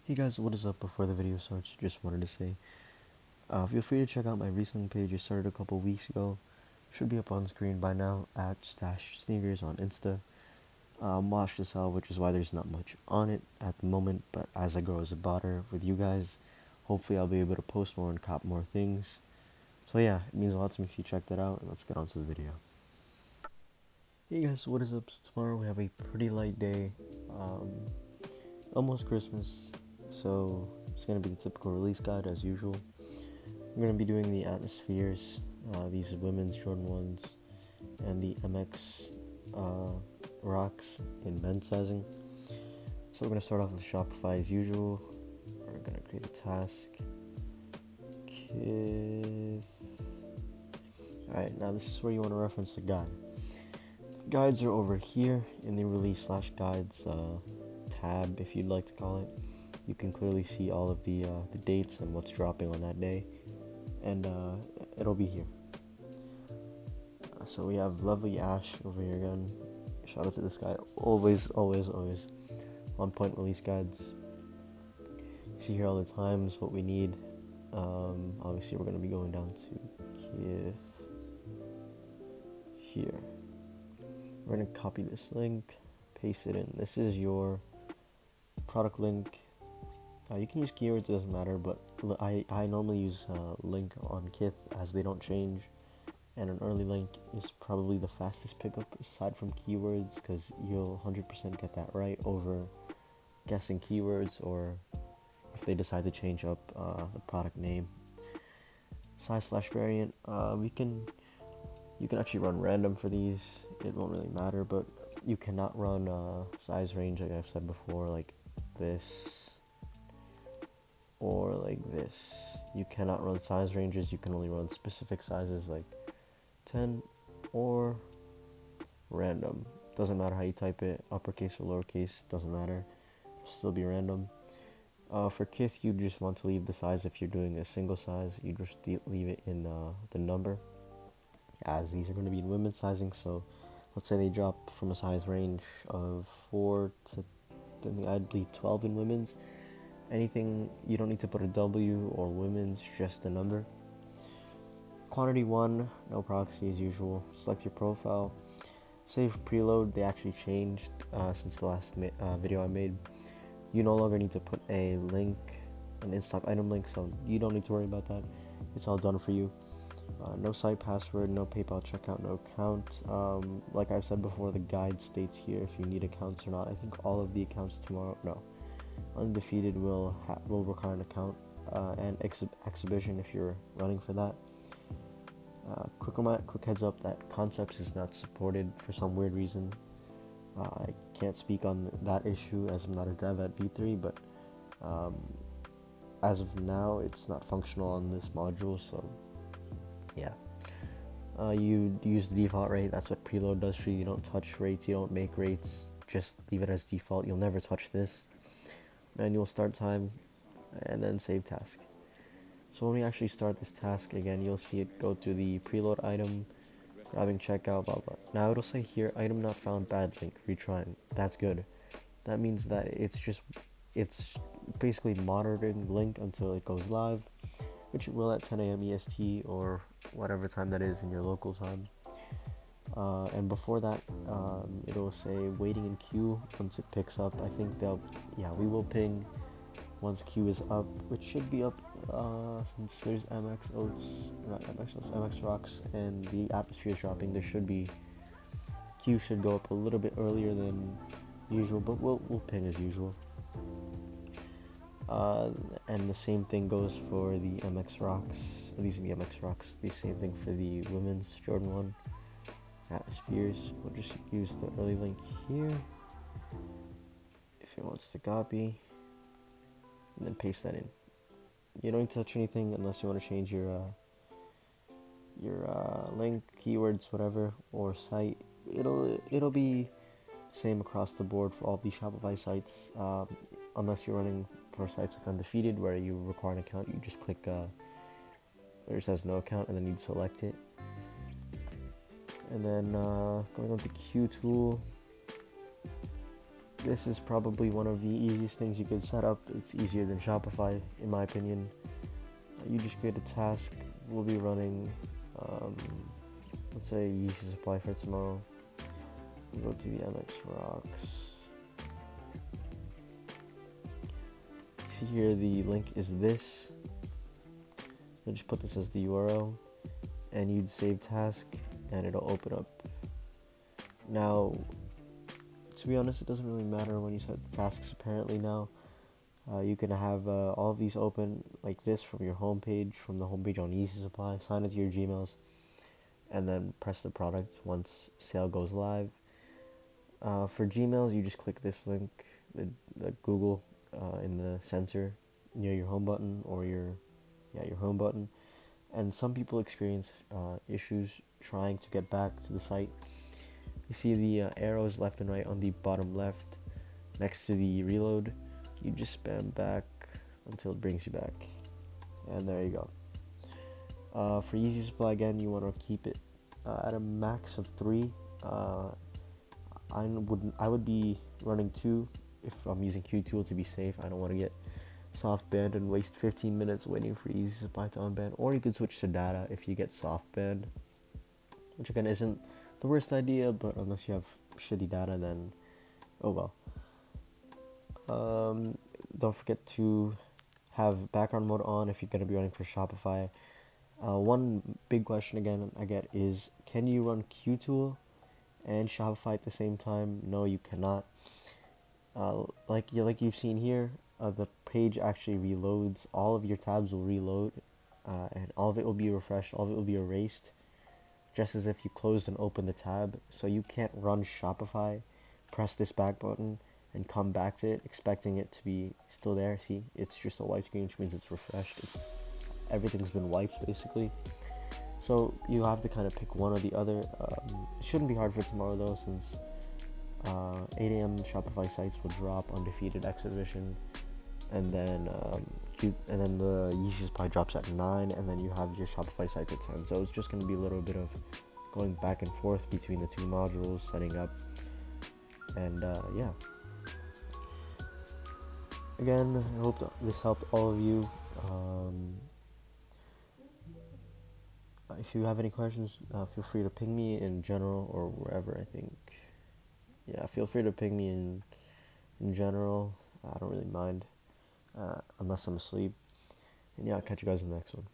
Hey guys, what is up? Before the video starts, just wanted to say, feel free to check out my recent page. I started a couple weeks ago. Should be up on screen by now, at Stash Sneakers on Insta. Watch this out, which is why there's not much on it at the moment, but as I grow as a botter with you guys, hopefully I'll be able to post more and cop more things. So yeah, it means a lot to me if you check that out, and let's get on to the video. Hey guys, what is up? So tomorrow we have a pretty light day, um, almost Christmas, so it's going to be the typical release guide as usual. I'm going to be doing the Atmospheres, these are women's Jordan 1's, and the MX rocks in men's sizing. So we're going to start off with Shopify as usual. We're going to create a task. Alright, now this is where you want to reference the guide. Guides are over here in the release/guides tab, if you'd like to call it. You can clearly see all of the dates and what's dropping on that day, and it'll be here. So we have lovely Ash over here again. Shout out to this guy. Always on point release guides. You see here all the times what we need. Obviously we're going to be going down to Kiss here. We're going to copy this link, paste it in. This is your product link. You can use keywords, it doesn't matter, but I normally use link on Kith as they don't change, and an early link is probably the fastest pickup aside from keywords, because you'll 100% get that right over guessing keywords, or if they decide to change up the product name. Size/variant, you can actually run random for these. It won't really matter, but you cannot run size range like I've said before, like this or like this. You cannot run size ranges. You can only run specific sizes like 10 or random. Doesn't matter how you type it, uppercase or lowercase, doesn't matter. It'll still be random. For Kith, you just want to leave the size. If you're doing a single size, you just leave it in the number, as these are going to be in women's sizing. So let's say they drop from a size range of 4 to I believe 12 in women's. Anything, you don't need to put a W or women's, just a number. Quantity 1, no proxy as usual. Select your profile. Save preload, they actually changed since the last video I made. You no longer need to put a link, an in-stock item link, so you don't need to worry about that. It's all done for you. No site password, no PayPal checkout, no account. Like I've said before, the guide states here if you need accounts or not. I think all of the accounts tomorrow, no. Undefeated will require an account, and exhibition if you're running for that. Quick heads up that Concepts is not supported for some weird reason. I can't speak on that issue as I'm not a dev at V3, but as of now it's not functional on this module, so yeah. You use the default rate. That's what preload does for you. You don't touch rates, you don't make rates, just leave it as default. You'll never touch this. Manual start time, and then save task. So when we actually start this task again, you'll see it go through the preload item, grabbing checkout, blah blah. Now it'll say here, item not found, bad link, retrying. That's good. That means that it's basically monitoring link until it goes live, which it will at 10 a.m. EST or whatever time that is in your local time. And before that, it'll say waiting in queue once it picks up. I think we will ping once queue is up, which should be up since there's MX rocks, and the atmosphere is dropping. There should be, queue should go up a little bit earlier than usual, but we'll ping as usual. And the same thing goes for the MX rocks. These are the MX rocks. The same thing for the women's Jordan 1 Atmospheres. We'll just use the early link here if it wants to copy, and then paste that in. You don't need to touch anything unless you want to change your link, keywords, whatever, or site. It'll be same across the board for all these Shopify sites, unless you're running for sites like Undefeated where you require an account. You just click where it says no account, and then you'd select it. And then going on to Q tool, this is probably one of the easiest things you could set up. It's easier than Shopify, in my opinion. You just create a task. We'll be running, let's say, Yeezy supply for tomorrow. You go to the MX Rocks. See here, the link is this. You'll just put this as the URL, and you'd save task, and it'll open up. Now, to be honest, it doesn't really matter when you set the tasks. Apparently now, you can have all of these open like this from your homepage, from the homepage on Easy Supply. Sign into your Gmails, and then press the product once sale goes live. For Gmails, you just click this link, the Google in the center near your home button or your home button. And some people experience issues trying to get back to the site. You see the arrows left and right on the bottom left next to the reload. You just spam back until it brings you back, and there you go. For Easy Supply, again, you want to keep it at a max of 3. I would be running 2 if I'm using QTool to be safe. I don't want to get soft banned and waste 15 minutes waiting for Easy Supply to unban. Or you could switch to data if you get soft banned, which again isn't the worst idea, but unless you have shitty data, then oh well. Don't forget to have background mode on if you're going to be running for Shopify. One big question again I get is, can you run QTool and Shopify at the same time? No, you cannot. Like you've seen here, the page actually reloads. All of your tabs will reload, and all of it will be refreshed. All of it will be erased, just as if you closed and opened the tab. So you can't run Shopify, press this back button, and come back to it expecting it to be still there. See, it's just a white screen, which means it's refreshed. Everything's been wiped basically. So you have to kind of pick one or the other. It shouldn't be hard for tomorrow though, since 8 a.m. Shopify sites will drop undefeated exhibition, and then the Yeezy Supply drops at 9, and then you have your Shopify site at 10. So it's just going to be a little bit of going back and forth between the two modules, setting up, and yeah. Again, I hope this helped all of you. If you have any questions, feel free to ping me in general or wherever. I think, yeah, feel free to ping me in general. I don't really mind, unless I'm asleep. And yeah, I'll catch you guys in the next one.